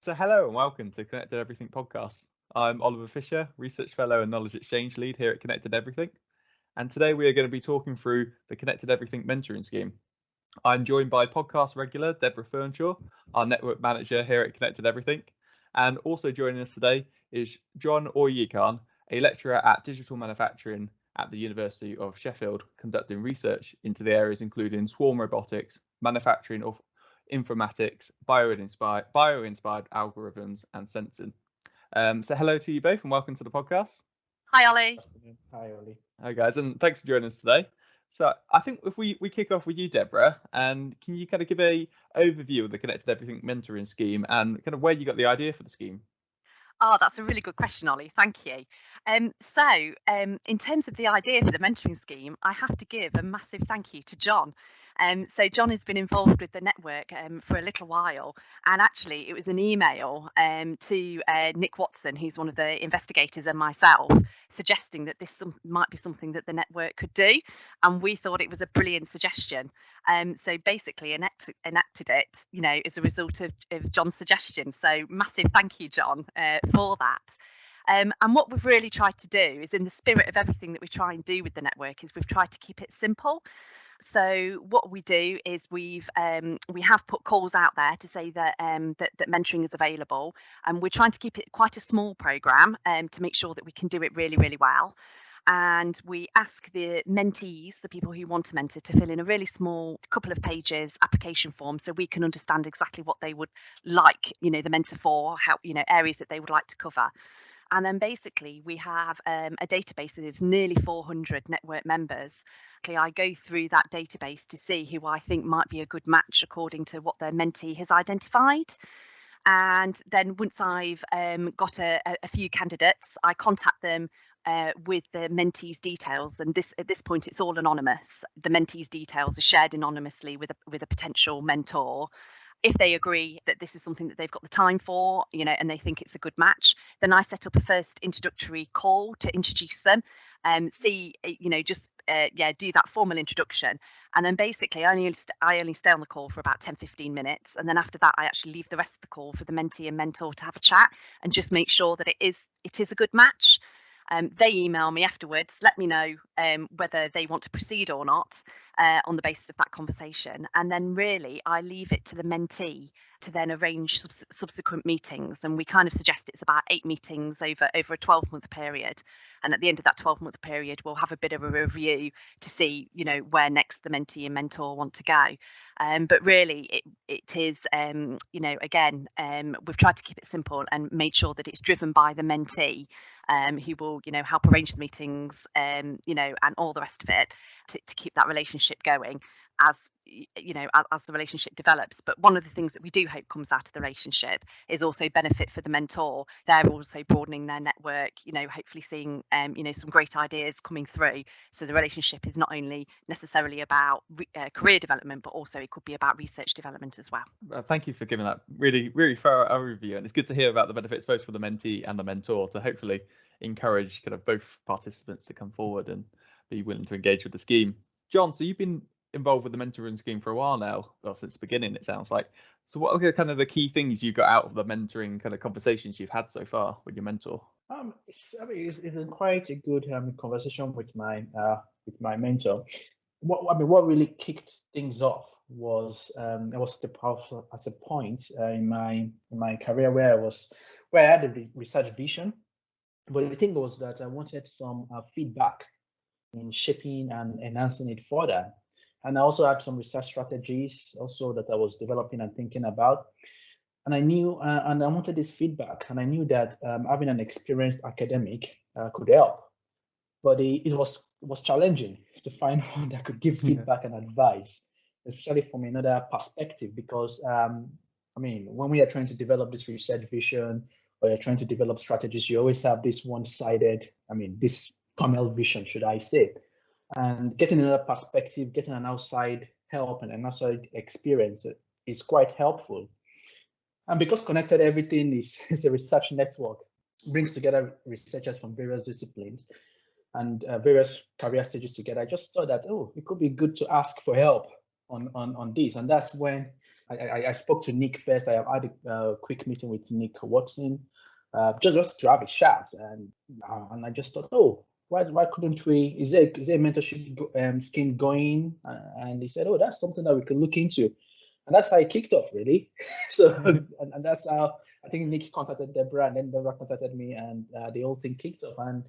So hello and welcome to Connected Everything podcast. I'm Oliver Fisher, Research Fellow and Knowledge Exchange Lead here at Connected Everything. And today we are going to be talking through the Connected Everything mentoring scheme. I'm joined by podcast regular Deborah Fernshaw, our network manager here at Connected Everything. And also joining us today is John Oyekan, a lecturer at digital manufacturing at the University of Sheffield, conducting research into the areas including swarm robotics, manufacturing of informatics, bio-inspired algorithms, and sensing. So hello to you both and welcome to the podcast. Hi, Ollie. Afternoon. Hi, Oli. Hi guys, and thanks for joining us today. So I think if we kick off with you, Deborah, and can you kind of give a overview of the Connected Everything mentoring scheme and kind of where you got the idea for the scheme? Oh, that's a really good question, Ollie. Thank you. In terms of the idea for the mentoring scheme, I have to give a massive thank you to John. So John has been involved with the network for a little while, and actually it was an email to Nick Watson, who's one of the investigators, and myself, suggesting that this might be something that the network could do, and we thought it was a brilliant suggestion. So basically enacted it, as a result of John's suggestion. So massive thank you, John, for that. And what we've really tried to do is, in the spirit of everything that we try and do with the network, is we've tried to keep it simple. So what we do is we have put calls out there to say that that mentoring is available, and we're trying to keep it quite a small program to make sure that we can do it really, really well. And we ask the mentees, the people who want to mentor, to fill in a really small couple of pages application form so we can understand exactly what they would like, the mentor for, how, areas that they would like to cover. And then basically we have a database of nearly 400 network members. I go through that database to see who I think might be a good match according to what their mentee has identified. And then once I've got a few candidates, I contact them with the mentee's details, and at this point it's all anonymous. The mentee's details are shared anonymously with a potential mentor. If they agree that this is something that they've got the time for, and they think it's a good match, then I set up a first introductory call to introduce them, do that formal introduction. And then basically I only stay on the call for about 10-15 minutes, and then after that I actually leave the rest of the call for the mentee and mentor to have a chat and just make sure that it is a good match. They email me afterwards, let me know whether they want to proceed or not on the basis of that conversation. And then really I leave it to the mentee to then arrange subsequent meetings. And we kind of suggest it's about 8 meetings over a 12-month period. And at the end of that 12-month period, we'll have a bit of a review to see, where next the mentee and mentor want to go. But really it is, again, we've tried to keep it simple and made sure that it's driven by the mentee, who will, help arrange the meetings, and all the rest of it to keep that relationship going as the relationship develops. But one of the things that we do hope comes out of the relationship is also benefit for the mentor. They're also broadening their network, hopefully seeing some great ideas coming through. So the relationship is not only necessarily about career development, but also it could be about research development as well. Thank you for giving that really, really thorough overview, and it's good to hear about the benefits both for the mentee and the mentor to hopefully encourage kind of both participants to come forward and be willing to engage with the scheme. John, so you've been involved with the mentoring scheme for a while now, well, since the beginning it sounds like. So what are kind of the key things you got out of the mentoring kind of conversations you've had so far with your mentor? It's been quite a good conversation with my mentor. What really kicked things off was I was at a point in my career where I had a research vision, but the thing was that I wanted some feedback in shaping and enhancing it further. And I also had some research strategies also that I was developing and thinking about. And I knew, and I wanted this feedback, and I knew that having an experienced academic could help. But it was challenging to find one that could give feedback and advice, especially from another perspective, because when we are trying to develop this research vision or you're trying to develop strategies, you always have this one-sided, this tunnel vision, should I say. And getting another perspective, getting an outside help and an outside experience is quite helpful. And because Connected Everything is a research network, brings together researchers from various disciplines and various career stages together, I just thought that, it could be good to ask for help on this. And that's when I spoke to Nick first. I had a quick meeting with Nick Watson, just to have a chat, and I just thought, oh, why couldn't we? Is there a mentorship scheme going? And he said, oh, that's something that we could look into, and that's how it kicked off, really. So and that's how I think Nick contacted Deborah, and then Deborah contacted me, and the whole thing kicked off. And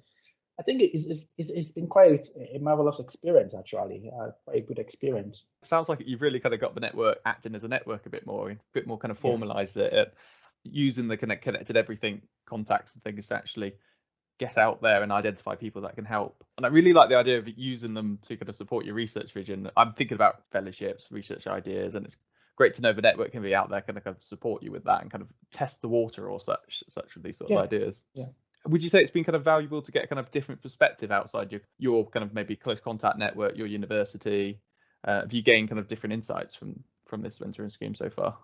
I think it's been quite a marvelous experience, actually, quite a good experience. Sounds like you've really kind of got the network acting as a network a bit more kind of formalized it, using the connected everything contacts and things to actually get out there and identify people that can help. And I really like the idea of using them to kind of support your research vision. I'm thinking about fellowships, research ideas, and it's great to know the network can be out there, kind of support you with that and kind of test the water or such with these sort of ideas. Yeah. Would you say it's been kind of valuable to get a kind of different perspective outside your kind of maybe close contact network, your university? Have you gained kind of different insights from this mentoring scheme so far?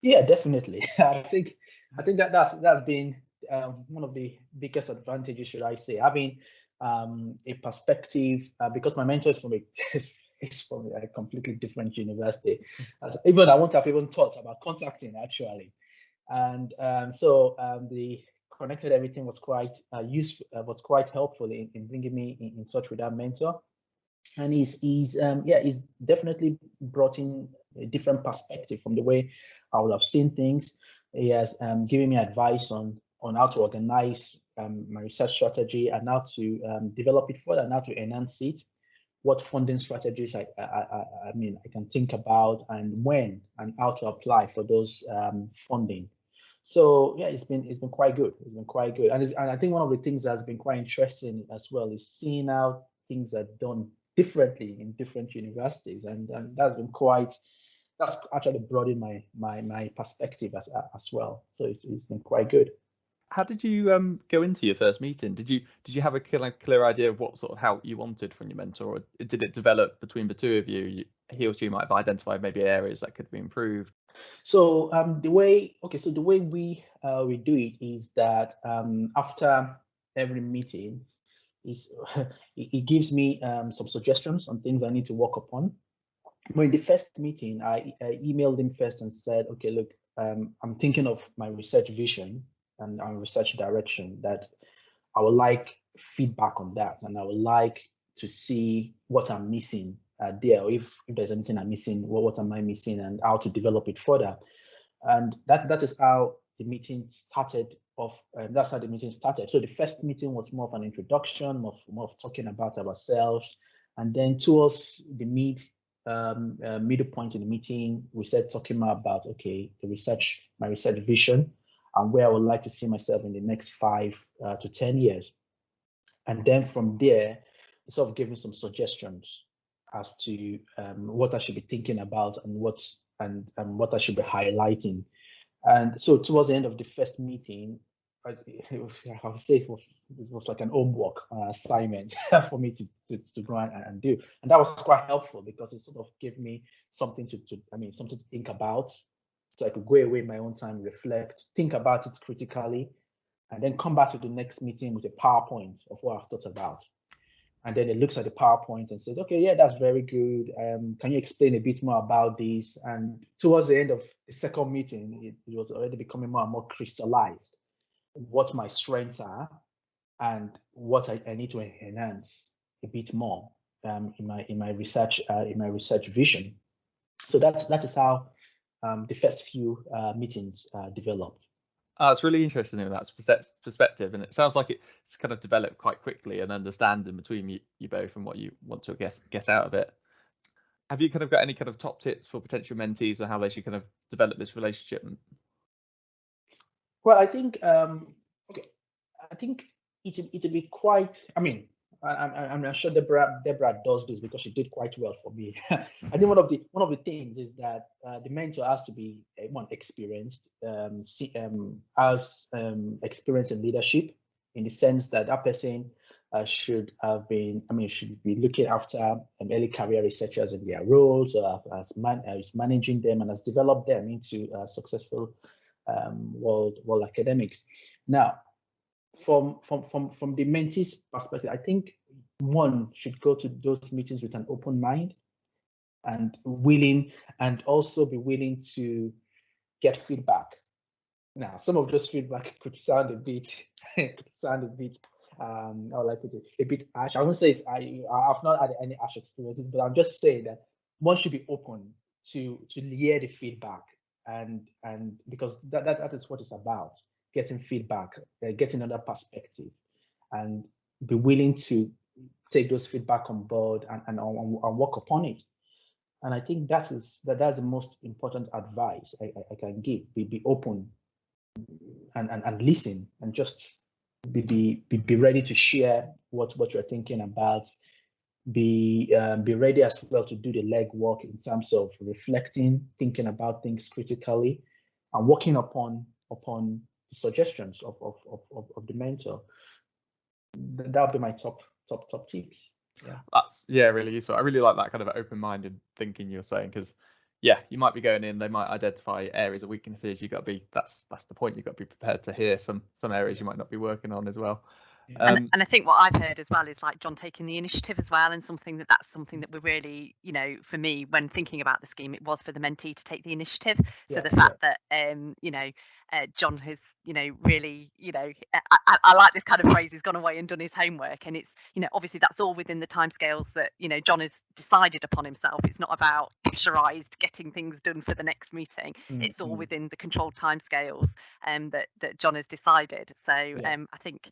Yeah, definitely. I think that's been one of the biggest advantages, should I say, having a perspective, because my mentor is from a completely different university. Even I wouldn't have even thought about contacting, actually. And so the connected everything was quite useful, was quite helpful in bringing me in touch with that mentor. And he's definitely brought in a different perspective from the way I would have seen things. He has given me advice on how to organize my research strategy and how to develop it further and how to enhance it. What funding strategies I can think about, and when and how to apply for those funding. So yeah, it's been quite good. It's been quite good, and I think one of the things that's been quite interesting as well is seeing how things are done differently in different universities, and that's actually broadened my perspective as well. So it's been quite good. How did you go into your first meeting? Did you have a clear idea of what sort of help you wanted from your mentor, or did it develop between the two of you? He or she might have identified maybe areas that could be improved. So the way we do it is that after every meeting, it gives me some suggestions on things I need to work upon. But in the first meeting, I emailed him first and said, okay, look, I'm thinking of my research vision and our research direction, that I would like feedback on that, and I would like to see what I'm missing there, or if there's anything I'm missing, what am I missing, and how to develop it further. And that is how the meeting started off. That's how the meeting started. So the first meeting was more of an introduction, more of talking about ourselves, and then towards the middle point in the meeting, we started talking more about, okay, my research vision, and where I would like to see myself in the next 5 to 10 years. And then from there, it sort of gave me some suggestions as to what I should be thinking about and what I should be highlighting. And so towards the end of the first meeting, I would say it was like an homework assignment for me to go and do. And that was quite helpful, because it sort of gave me something to think about. So I could go away in my own time, reflect, think about it critically, and then come back to the next meeting with a PowerPoint of what I've thought about. And then it looks at the PowerPoint and says, okay, yeah, that's very good. Can you explain a bit more about this? And towards the end of the second meeting, it was already becoming more and more crystallized what my strengths are and what I need to enhance a bit more in my research vision. So that is how the first few meetings developed. It's really interesting in that perspective, and it sounds like it's kind of developed quite quickly, and understanding between you both and what you want to get out of it. Have you kind of got any kind of top tips for potential mentees on how they should kind of develop this relationship? Well, I think I think it'll be quite. I mean, I'm not sure Deborah does this, because she did quite well for me. I think one of the things is that the mentor has to be experienced, has experience in leadership, in the sense that that person should be looking after early career researchers in their roles, as managing them, and has developed them into successful world academics. Now, from the mentee's perspective, I think one should go to those meetings with an open mind, and also be willing to get feedback. Now, some of those feedback could sound a bit, how will I put it, a bit harsh. I won't say I've not had any harsh experiences, but I'm just saying that one should be open to hear the feedback, and because that is what it's about, getting feedback, getting another perspective, and be willing to take those feedback on board and work upon it. And I think that's the most important advice I can give. Be open and listen, and just be ready to share what you're thinking about. Be ready as well to do the legwork in terms of reflecting, thinking about things critically, and working upon the suggestions of the mentor. That would be my top tips. Yeah, that's really useful. I really like that kind of open-minded thinking you're saying, because you might be going in, they might identify areas of weaknesses. You got to be, that's the point, you've got to be prepared to hear some areas you might not be working on as well. And I think what I've heard as well is like John taking the initiative as well, and that's something that we're really, for me, when thinking about the scheme, it was for the mentee to take the initiative. So the fact that John has really, I like this kind of phrase, he's gone away and done his homework, and it's, obviously that's all within the timescales that John has decided upon himself. It's not about pressurized getting things done for the next meeting. It's all within the controlled timescales that John has decided. So I think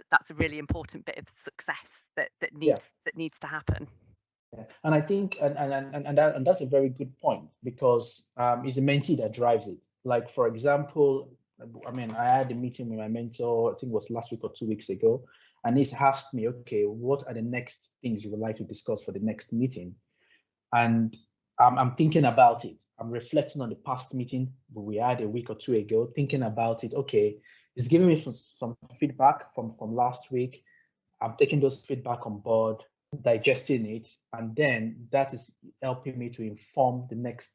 that's a really important bit of success that needs to happen. And I think and that's a very good point, because it's the mentee that drives it. Like, for example, I mean, I had a meeting with my mentor, I think it was last week or 2 weeks ago, and he's asked me, okay, what are the next things you would like to discuss for the next meeting? And I'm thinking about it. I'm reflecting on the past meeting we had a week or 2 ago, thinking about it. Okay, it's giving me some feedback from last week. I'm taking those feedback on board, digesting it, and then that is helping me to inform the next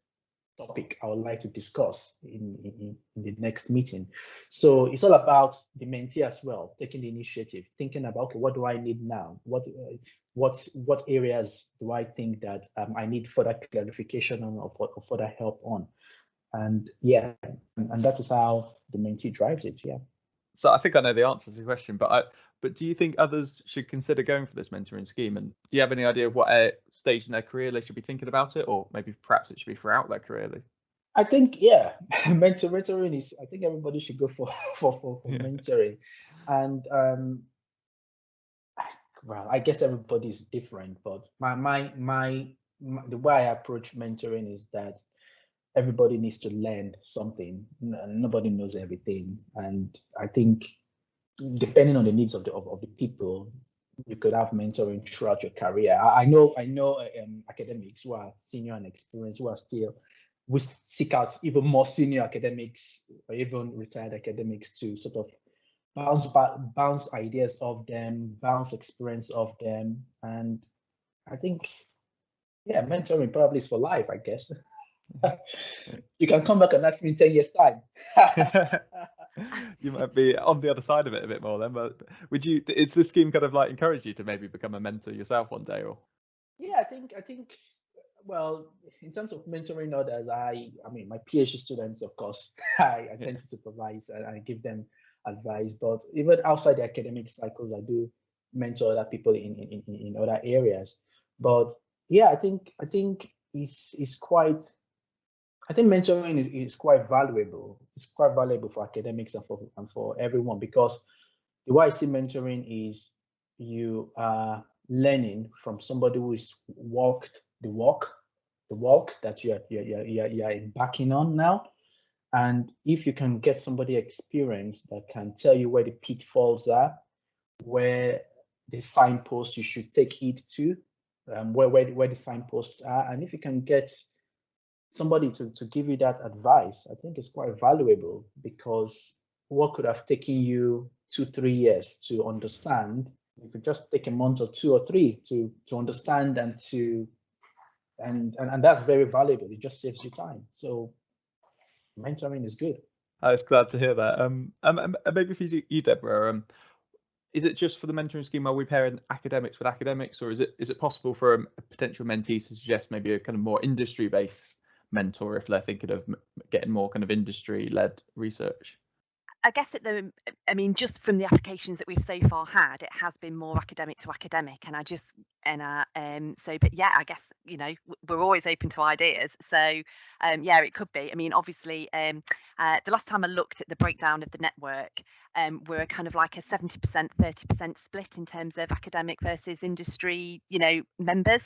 topic I would like to discuss in the next meeting. So it's all about the mentee as well, taking the initiative, thinking about, okay, what do I need now? What areas do I think that I need further clarification on, or further help on? And and that is how the mentee drives it. Yeah. So I think I know the answer to the question, but do you think others should consider going for this mentoring scheme? And do you have any idea of what stage in their career they should be thinking about it, or maybe perhaps it should be throughout their career? I think mentoring is. I think everybody should go for mentoring, and well, I guess everybody is different, but the way I approach mentoring is that everybody needs to learn something. Nobody knows everything, and I think depending on the needs of the people, you could have mentoring throughout your career. I know academics who are senior and experienced, we seek out even more senior academics or even retired academics to sort of bounce ideas off them, bounce experience off them. And I think, mentoring probably is for life, I guess. You can come back and ask me in 10 years' time. You might be on the other side of it a bit more then, but is this scheme kind of like encourage you to maybe become a mentor yourself one day? Or I think well, in terms of mentoring others, I mean, my PhD students, of course, I tend to supervise and I give them advice, but even outside the academic cycles, I do mentor other people in other areas. But I think it's quite, I think mentoring is quite valuable. It's quite valuable for academics and for everyone, because the way I see mentoring is you are learning from somebody who is walked the walk that you're embarking on now. And if you can get somebody experienced that can tell you where the pitfalls are, where the signposts you should take heed to, where the signposts are, and if you can get somebody to give you that advice, I think it's quite valuable, because what could have taken you 2-3 years to understand, you could just take a month or 2 or 3 to understand, and that's very valuable. It just saves you time. So mentoring is good. I was glad to hear that. Maybe for you, Deborah, Is it just for the mentoring scheme? Are we pairing academics with academics, or is it possible for a potential mentee to suggest maybe a kind of more industry-based mentor if they're thinking of getting more kind of industry-led research? I guess just from the applications that we've so far had, it has been more academic to academic, and but yeah, I guess we're always open to ideas. So yeah, it could be. I mean, obviously, the last time I looked at the breakdown of the network, we're kind of like a 70%, 30% split in terms of academic versus industry, members.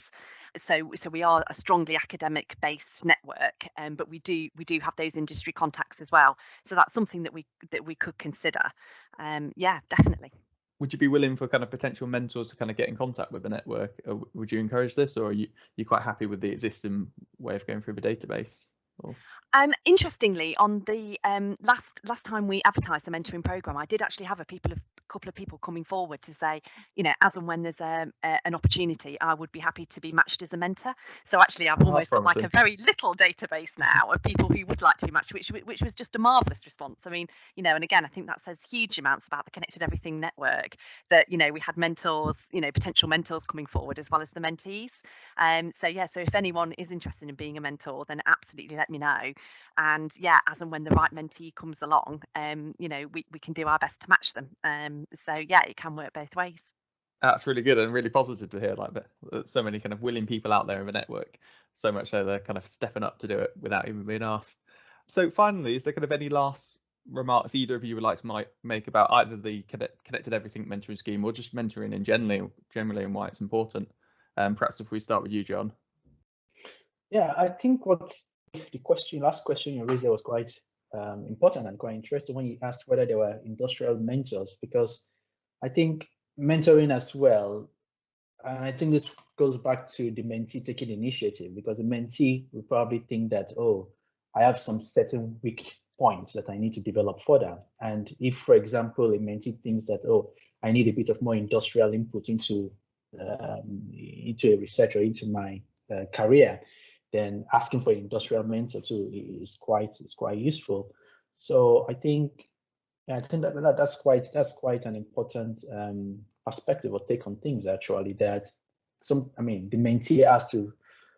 So we are a strongly academic based network, but we do have those industry contacts as well. So that's something that we could consider. Yeah, definitely. Would you be willing for kind of potential mentors to kind of get in contact with the network? Or would you encourage this, or are you quite happy with the existing way of going through the database? Or... Interestingly, on the last time we advertised the mentoring program, I did actually have a couple of people coming forward to say, as and when there's an opportunity, I would be happy to be matched as a mentor. So actually, I've almost got like a very little database now of people who would like to be matched, which was just a marvelous response. I mean, and again, I think that says huge amounts about the Connected Everything network, that we had mentors, potential mentors coming forward as well as the mentees. So yeah, so if anyone is interested in being a mentor, then absolutely let me know. And yeah, as and when the right mentee comes along, we can do our best to match them. So yeah, it can work both ways. That's really good and really positive to hear. Like that, so many kind of willing people out there in the network. So much so they're kind of stepping up to do it without even being asked. So finally, is there kind of any last remarks either of you would like to make about either the Connected Everything mentoring scheme or just mentoring in generally and why it's important? Perhaps if we start with you, John. Yeah, I think last question you raised there was quite important and quite interesting when you asked whether there were industrial mentors, because I think mentoring as well, and I think this goes back to the mentee taking initiative, because the mentee will probably think that, oh, I have some certain weak points that I need to develop further. And if, for example, a mentee thinks that, oh, I need a bit of more industrial input into a research or into my career, then asking for an industrial mentor too is quite useful. So I think that's quite an important perspective or take on things, actually, that the mentee has to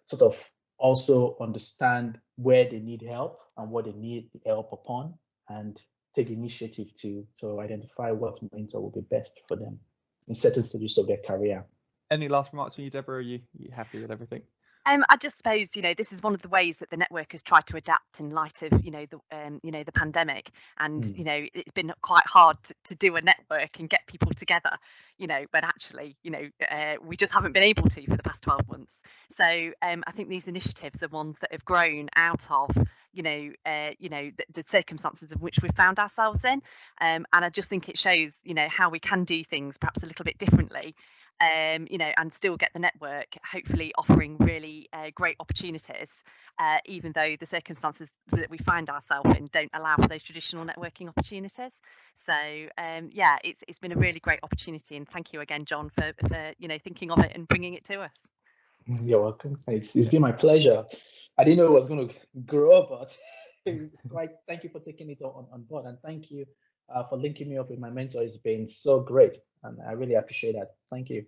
sort of also understand where they need help and what they need help upon, and take initiative to identify what mentor will be best for them in certain stages of their career. Any last remarks from you, Deborah? Are you happy with everything? I just suppose this is one of the ways that the network has tried to adapt in light of the pandemic, and it's been quite hard to do a network and get people together, but actually we just haven't been able to for the past 12 months. So I think these initiatives are ones that have grown out of the circumstances in which we found ourselves in, and I just think it shows how we can do things perhaps a little bit differently. And still get the network, hopefully offering really great opportunities, even though the circumstances that we find ourselves in don't allow for those traditional networking opportunities. So yeah, it's been a really great opportunity, and thank you again, John, for thinking of it and bringing it to us. You're welcome. It's been my pleasure. I didn't know it was going to grow, but thank you for taking it on board, and thank you for linking me up with my mentor. It's been so great, and I really appreciate that. Thank you.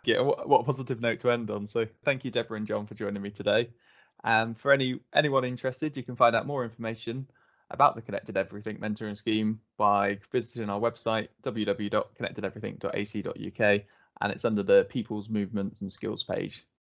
Yeah, what a positive note to end on. So thank you, Deborah and John, for joining me today. And for anyone interested, you can find out more information about the Connected Everything mentoring scheme by visiting our website, www.connectedeverything.ac.uk, and it's under the People's Movements and Skills page.